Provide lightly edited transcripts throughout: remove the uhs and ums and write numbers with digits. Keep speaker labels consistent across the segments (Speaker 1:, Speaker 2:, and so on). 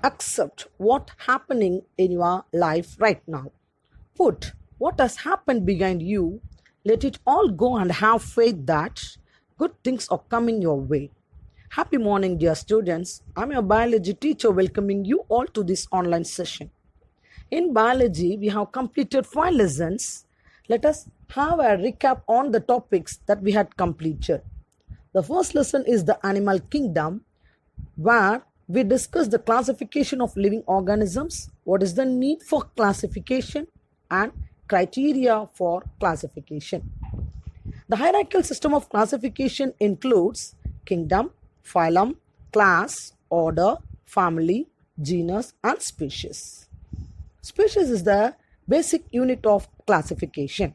Speaker 1: Accept what happening in your life right now. Put what has happened behind you. Let it all go and have faith that good things are coming your way. Happy morning, dear students. I'm your biology teacher welcoming you all to this online session. In biology, we have completed 5 lessons. Let us have a recap on the topics that we had completed. The first lesson is the animal kingdom, where we discussed the classification of living organisms, what is the need for classification, and criteria for classification. The hierarchical system of classification includes kingdom, phylum, class, order, family, genus, and species. Species is the basic unit of classification.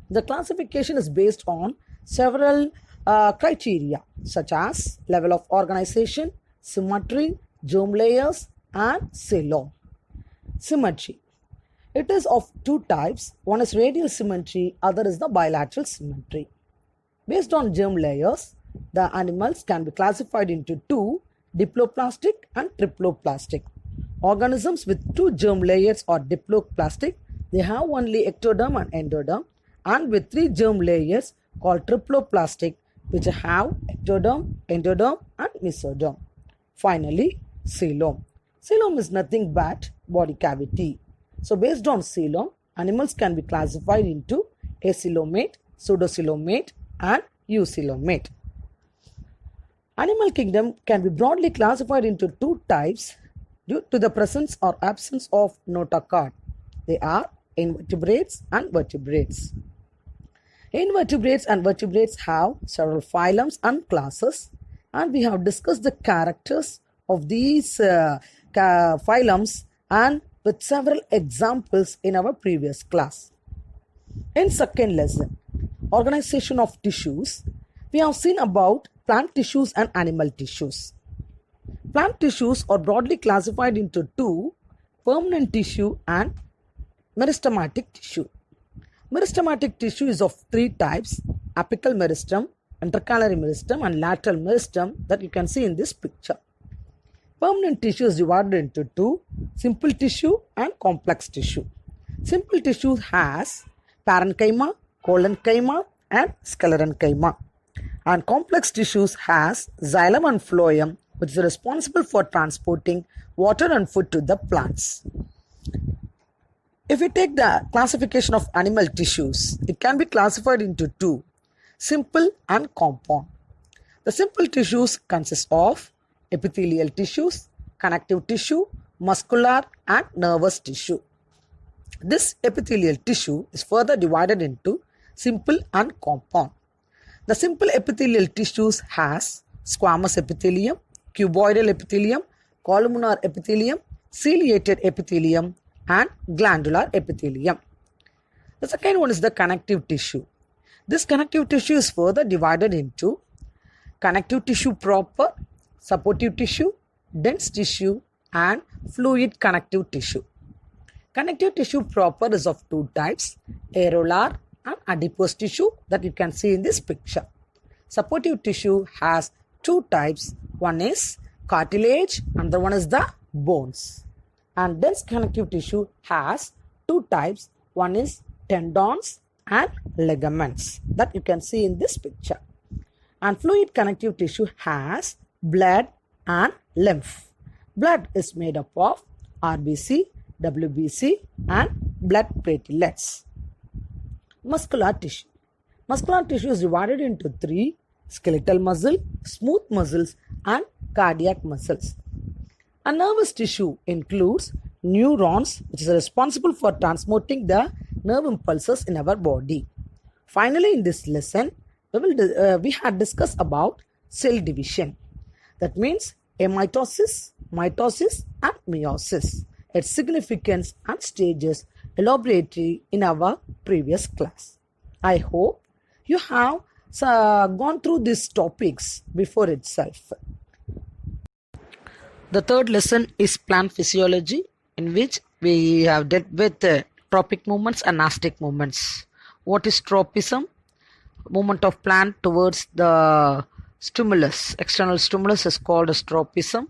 Speaker 1: The classification is based on several criteria such as level of organization, symmetry, germ layers, and coelom. Symmetry. It is of 2 types. One is radial symmetry, other is the bilateral symmetry. Based on germ layers, the animals can be classified into 2, diploplastic and triploplastic. Organisms with 2 germ layers are diploplastic. They have only ectoderm and endoderm, and with 3 germ layers called triploplastic, which have ectoderm, endoderm, and mesoderm. Finally, coelom. Coelom is nothing but body cavity. So based on coelom, animals can be classified into acoelomate, pseudocoelomate, and eucoelomate. Animal kingdom can be broadly classified into 2 types due to the presence or absence of notochord. They are invertebrates and vertebrates. Invertebrates and vertebrates have several phylums and classes, and we have discussed the characters of these phylums and with several examples in our previous class. In second lesson, organization of tissues, we have seen about plant tissues and animal tissues. Plant tissues are broadly classified into 2, permanent tissue and meristematic tissue. Meristematic tissue is of 3 types: apical meristem, intercalary meristem, and lateral meristem that you can see in this picture. Permanent tissue is divided into 2, simple tissue and complex tissue. Simple tissue has parenchyma, collenchyma, and sclerenchyma. And complex tissues has xylem and phloem, which is responsible for transporting water and food to the plants. If we take the classification of animal tissues, it can be classified into 2, simple and compound. The simple tissues consist of epithelial tissues, connective tissue, muscular and nervous tissue. This epithelial tissue is further divided into simple and compound. The simple epithelial tissues has squamous epithelium, cuboidal epithelium, columnar epithelium, ciliated epithelium, and glandular epithelium. The second one is the connective tissue. This connective tissue is further divided into connective tissue proper, supportive tissue, dense tissue, and fluid connective tissue. Connective tissue proper is of 2 types, areolar and adipose tissue that you can see in this picture. Supportive tissue has 2 types. One is cartilage, another one is the bones. And dense connective tissue has 2 types. One is tendons and ligaments that you can see in this picture. And fluid connective tissue has blood and lymph. Blood is made up of RBC, WBC, and blood platelets. Muscular tissue. Muscular tissue is divided into 3, skeletal muscle, smooth muscles, and cardiac muscles. A nervous tissue includes neurons, which is responsible for transmitting the nerve impulses in our body. Finally, in this lesson, we had discussed about cell division. That means amitosis, mitosis, and meiosis. Its significance and stages elaborately in our previous class. I hope you have gone through these topics before itself. The third lesson is plant physiology, in which we have dealt with tropic movements and nastic movements. What is tropism? Movement of plant towards the stimulus. External stimulus is called as tropism.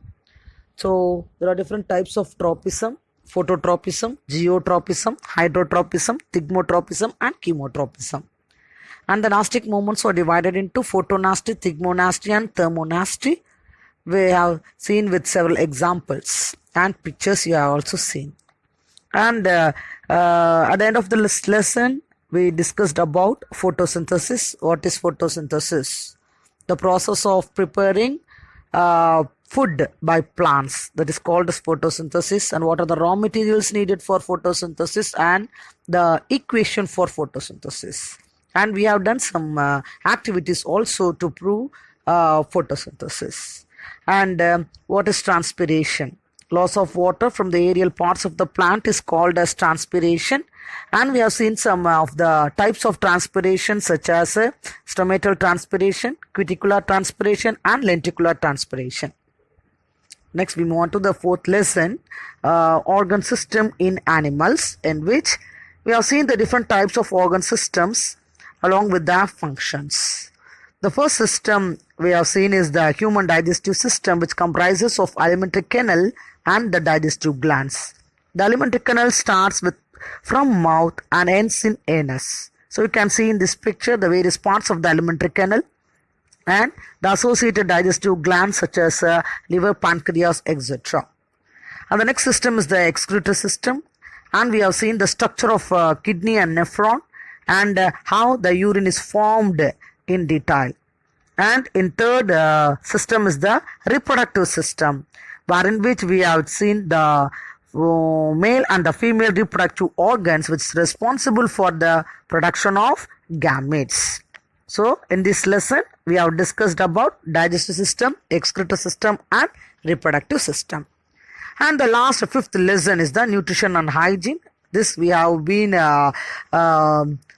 Speaker 1: So there are different types of tropism: phototropism, geotropism, hydrotropism, thigmotropism, and chemotropism. And the nastic movements are divided into photonasty, thigmonasty, and thermonasty. We have seen with several examples and pictures you have also seen. And at the end of the lesson, we discussed about photosynthesis. What is photosynthesis? The process of preparing food by plants, that is called as photosynthesis. And what are the raw materials needed for photosynthesis and the equation for photosynthesis. And we have done some activities also to prove photosynthesis. And what is transpiration? Loss of water from the aerial parts of the plant is called as transpiration. And we have seen some of the types of transpiration, such as stomatal transpiration, cuticular transpiration, and lenticular transpiration. Next, we move on to the fourth lesson, organ system in animals, in which we have seen the different types of organ systems along with their functions. The first system we have seen is the human digestive system, which comprises of alimentary canal and the digestive glands. The alimentary canal starts from mouth and ends in anus. So you can see in this picture the various parts of the alimentary canal and the associated digestive glands, such as liver, pancreas, etc. And the next system is the excretory system, and we have seen the structure of kidney and nephron and how the urine is formed in detail. And in third system is the reproductive system, wherein which we have seen the male and the female reproductive organs, which is responsible for the production of gametes. So in this lesson we have discussed about digestive system, excretory system, and reproductive system. And the last fifth lesson is the nutrition and hygiene. This we have been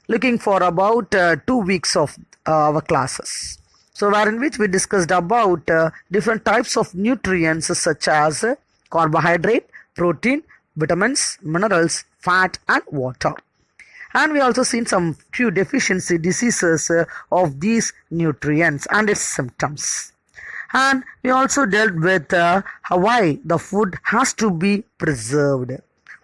Speaker 1: looking for about 2 weeks of our classes. So wherein which we discussed about different types of nutrients, such as carbohydrate, protein, vitamins, minerals, fat, and water. And we also seen some few deficiency diseases of these nutrients and its symptoms. And we also dealt with why the food has to be preserved.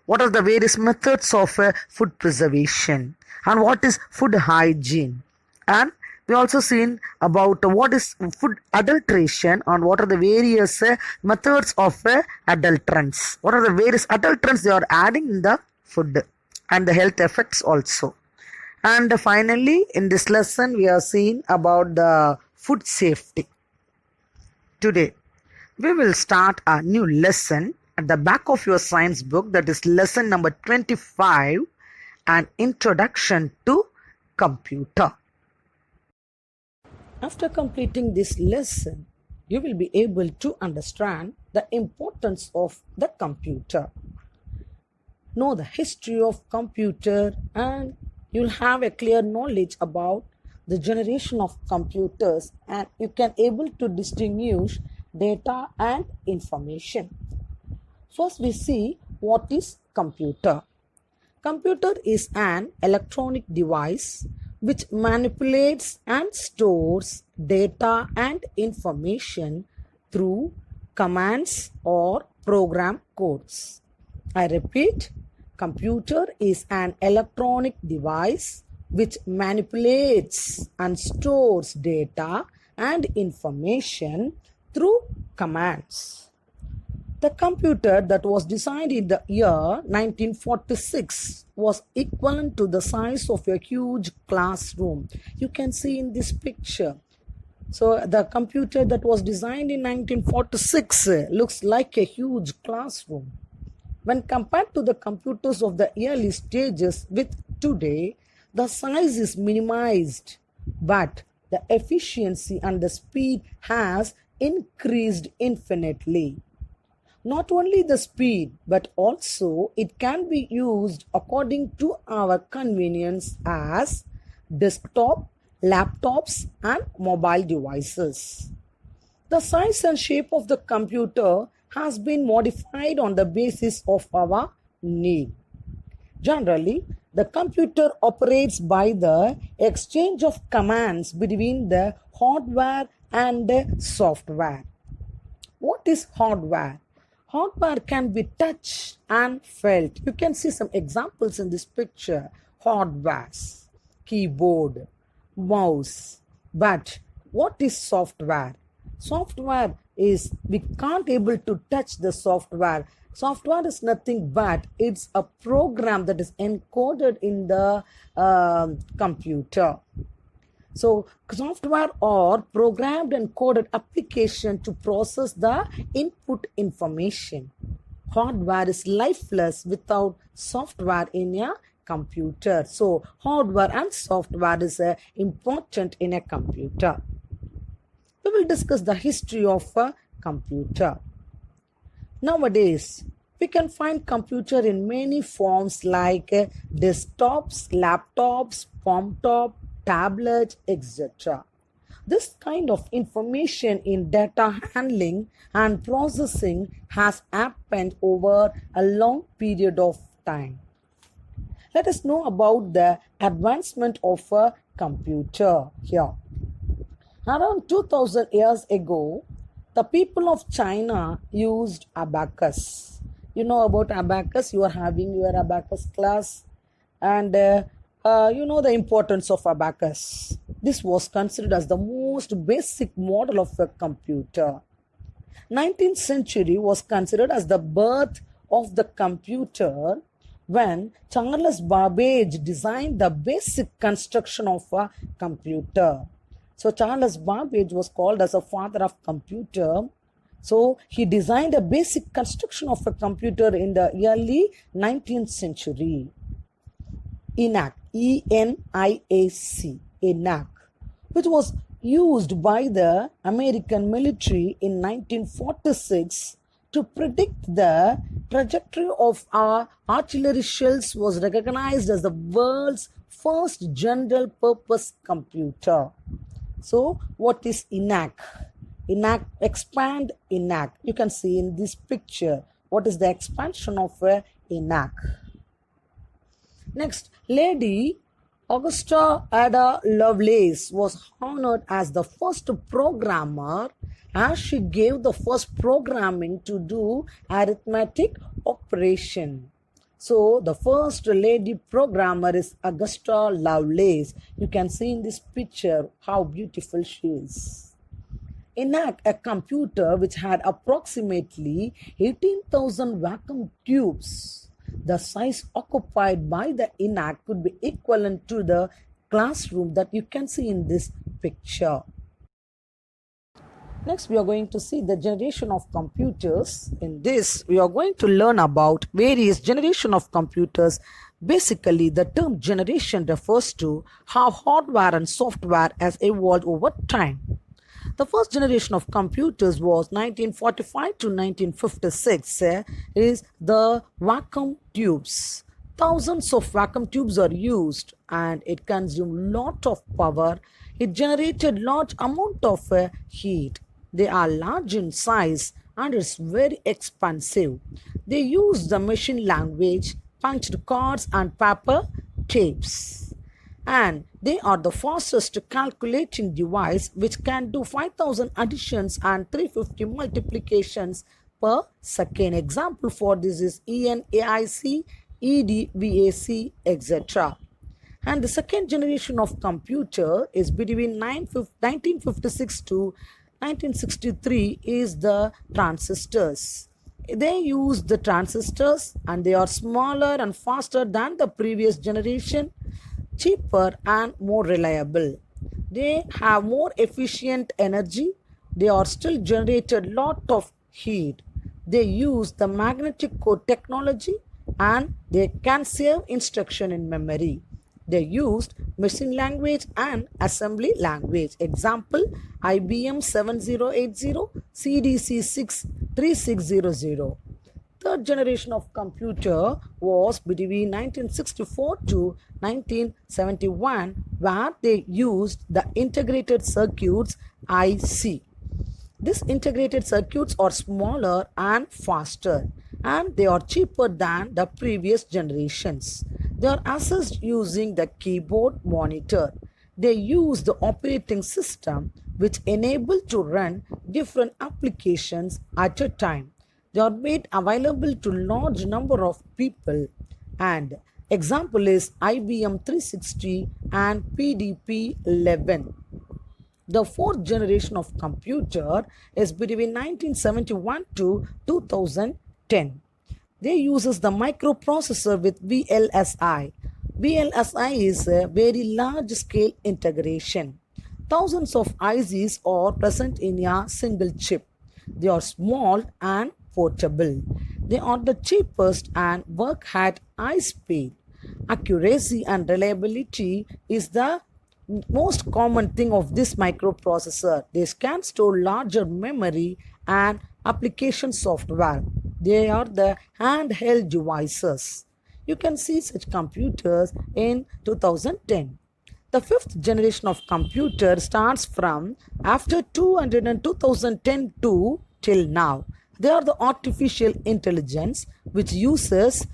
Speaker 1: What are the various methods of food preservation, and what is food hygiene. And we also seen about what is food adulteration and what are the various methods of adulterants. What are the various adulterants they are adding in the food and the health effects also. And finally, in this lesson, we have seen about the food safety. Today, we will start a new lesson at the back of your science book, that is lesson number 25, an introduction to computer. After completing this lesson, you will be able to understand the importance of the computer, know the history of computer, and you'll have a clear knowledge about the generation of computers, and you can able to distinguish data and information. First, we see what is computer. Computer is an electronic device which manipulates and stores data and information through commands or program codes. I repeat, computer is an electronic device which manipulates and stores data and information through commands. The computer that was designed in the year 1946 was equivalent to the size of a huge classroom. You can see in this picture. So the computer that was designed in 1946 looks like a huge classroom. When compared to the computers of the early stages with today, the size is minimized, but the efficiency and the speed has increased infinitely. Not only the speed, but also it can be used according to our convenience as desktop, laptops, and mobile devices. The size and shape of the computer has been modified on the basis of our need. Generally, the computer operates by the exchange of commands between the hardware and the software. What is hardware? Hardware can be touched and felt. You can see some examples in this picture. Hardwares, keyboard, mouse. But what is software? Software is, we can't able to touch the software. Software is nothing but it's a program that is encoded in the computer. So software or programmed and coded application to process the input information. Hardware is lifeless without software in a computer. So hardware and software is important in a computer. We will discuss the history of a computer. Nowadays, we can find computer in many forms like desktops, laptops, palm top, tablets, etc. This kind of information in data handling and processing has happened over a long period of time. Let us know about the advancement of a computer here. Around 2000 years ago, the people of China used abacus. You know about abacus, you are having your abacus class, and you know the importance of abacus. This was considered as the most basic model of a computer. 19th century was considered as the birth of the computer when Charles Babbage designed the basic construction of a computer. So Charles Babbage was called as a father of computer. So he designed a basic construction of a computer in the early 19th century. ENIAC, E-N-I-A-C, ENIAC, which was used by the American military in 1946 to predict the trajectory of our artillery shells, was recognized as the world's first general purpose computer. So what is ENIAC? ENIAC, expand ENIAC. You can see in this picture what is the expansion of ENIAC. Next, Lady Augusta Ada Lovelace was honored as the first programmer, as she gave the first programming to do arithmetic operation. So the first lady programmer is Augusta Lovelace. You can see in this picture how beautiful she is. ENIAC, a computer which had approximately 18,000 vacuum tubes. The size occupied by the ENIAC could be equivalent to the classroom that you can see in this picture. Next, we are going to see the generation of computers. In this, we are going to learn about various generation of computers. Basically, the term generation refers to how hardware and software has evolved over time. The first generation of computers was 1945 to 1956 is the vacuum tubes. Thousands of vacuum tubes are used and it consumed lot of power. It generated large amount of heat. They are large in size and it's very expensive. They use the machine language, punched cards and paper tapes. And they are the fastest calculating device which can do 5,000 additions and 350 multiplications per second. Example for this is ENAIC, EDVAC, etc. And the second generation of computer is between 1956 to 1963 is the transistors. They use the transistors and they are smaller and faster than the previous generation, cheaper and more reliable. They have more efficient energy. They are still generated lot of heat. They use the magnetic code technology and they can save instruction in memory. They used machine language and assembly language. Example, IBM 7080, CDC 3600. Third generation of computer was between 1964 to 1971, where they used the integrated circuits IC. These integrated circuits are smaller and faster, and they are cheaper than the previous generations. They are accessed using the keyboard monitor. They use the operating system which enable to run different applications at a time. They are made available to large number of people, and example is IBM 360 and PDP 11. The fourth generation of computer is between 1971 to 2010. They uses the microprocessor with VLSI. VLSI is a very large scale integration. Thousands of ICs are present in a single chip. They are small and portable. They are the cheapest and work at high speed. Accuracy and reliability is the most common thing of this microprocessor. They can store larger memory and application software. They are the handheld devices. You can see such computers in 2010. The fifth generation of computer starts from after 200 and 2010 to till now. They are the artificial intelligence which uses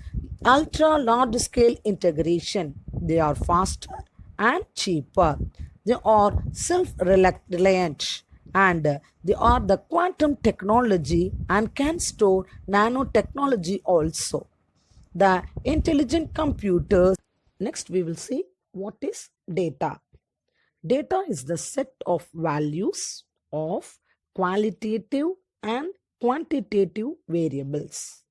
Speaker 1: ultra large scale integration. They are faster and cheaper. They are self-reliant and they are the quantum technology and can store nanotechnology also. The intelligent computers. Next we will see what is data. Data is the set of values of qualitative and quantitative variables.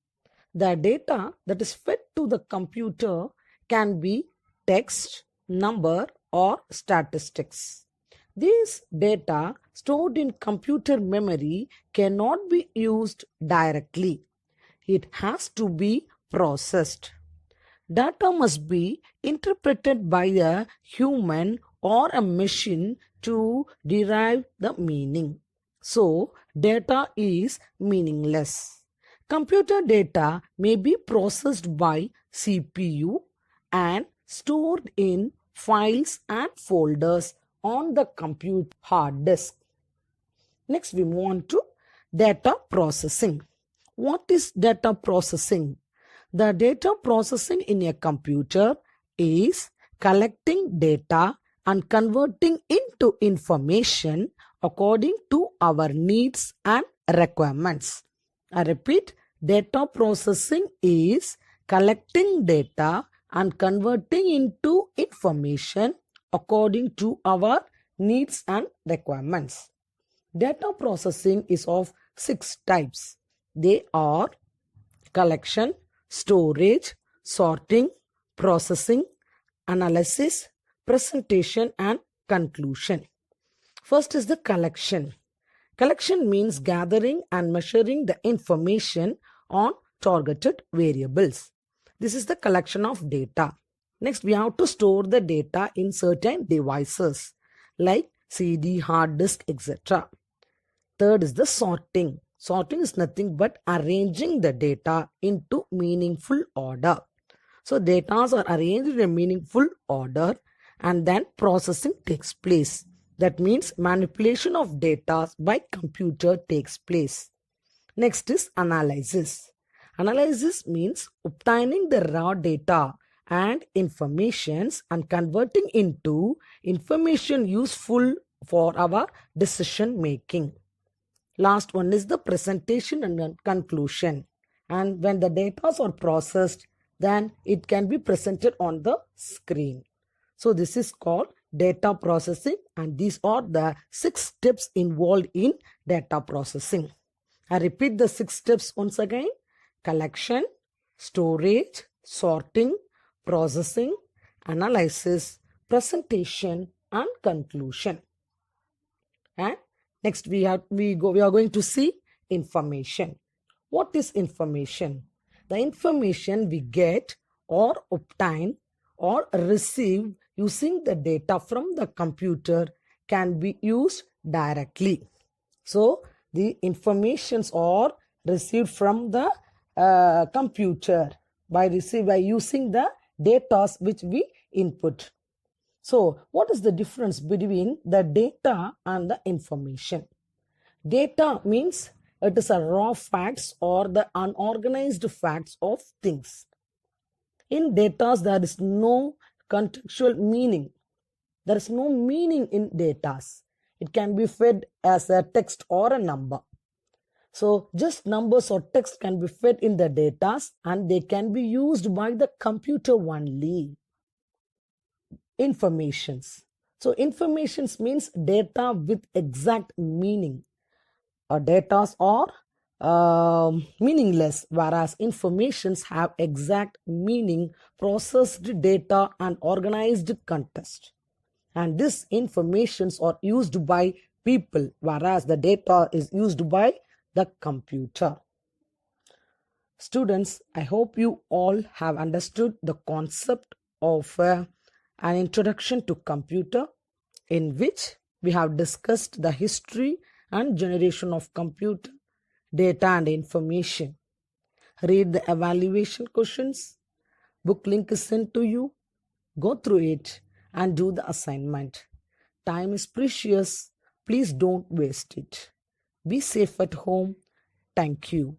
Speaker 1: The data that is fed to the computer can be text, number, or statistics. These data stored in computer memory cannot be used directly. It has to be processed. Data must be interpreted by a human or a machine to derive the meaning. So, data is meaningless. Computer data may be processed by CPU and stored in files and folders on the compute hard disk. Next, we move on to data processing. What is data processing? The data processing in a computer is collecting data and converting into information according to our needs and requirements. I repeat, data processing is collecting data and converting into information according to our needs and requirements. Data processing is of 6 types. They are collection, storage, sorting, processing, analysis, presentation, and conclusion. First is the collection. Collection means gathering and measuring the information on targeted variables. This is the collection of data. Next, we have to store the data in certain devices like CD, hard disk, etc. Third is the sorting. Sorting is nothing but arranging the data into meaningful order. So, data are arranged in a meaningful order and then processing takes place. That means manipulation of data by computer takes place. Next is analysis. Analysis means obtaining the raw data and informations and converting into information useful for our decision making. Last one is the presentation and conclusion. And when the data are processed, then it can be presented on the screen. So this is called data processing, and these are the 6 steps involved in data processing. I repeat the 6 steps once again. Collection, storage, sorting, processing, analysis, presentation, and conclusion. And next we are going to see information. What is information? The information we get or obtain or receive using the data from the computer can be used directly. So the informations are received from the computer by using the data which we input. So what is the difference between the data and the information? Data means it is a raw facts or the unorganized facts of things. In data, there is no contextual meaning. There is no meaning in data. It can be fed as a text or a number. So just numbers or text can be fed in the data and they can be used by the computer only. Informations. So informations means data with exact meaning. Data are meaningless, whereas informations have exact meaning, processed data and organized context. And these informations are used by people, whereas the data is used by the computer. Students, I hope you all have understood the concept of an introduction to computer, in which we have discussed the history and generation of computer, data and information. Read the evaluation questions. Book link is sent to you. Go through it and do the assignment. Time is precious. Please don't waste it. Be safe at home. Thank you.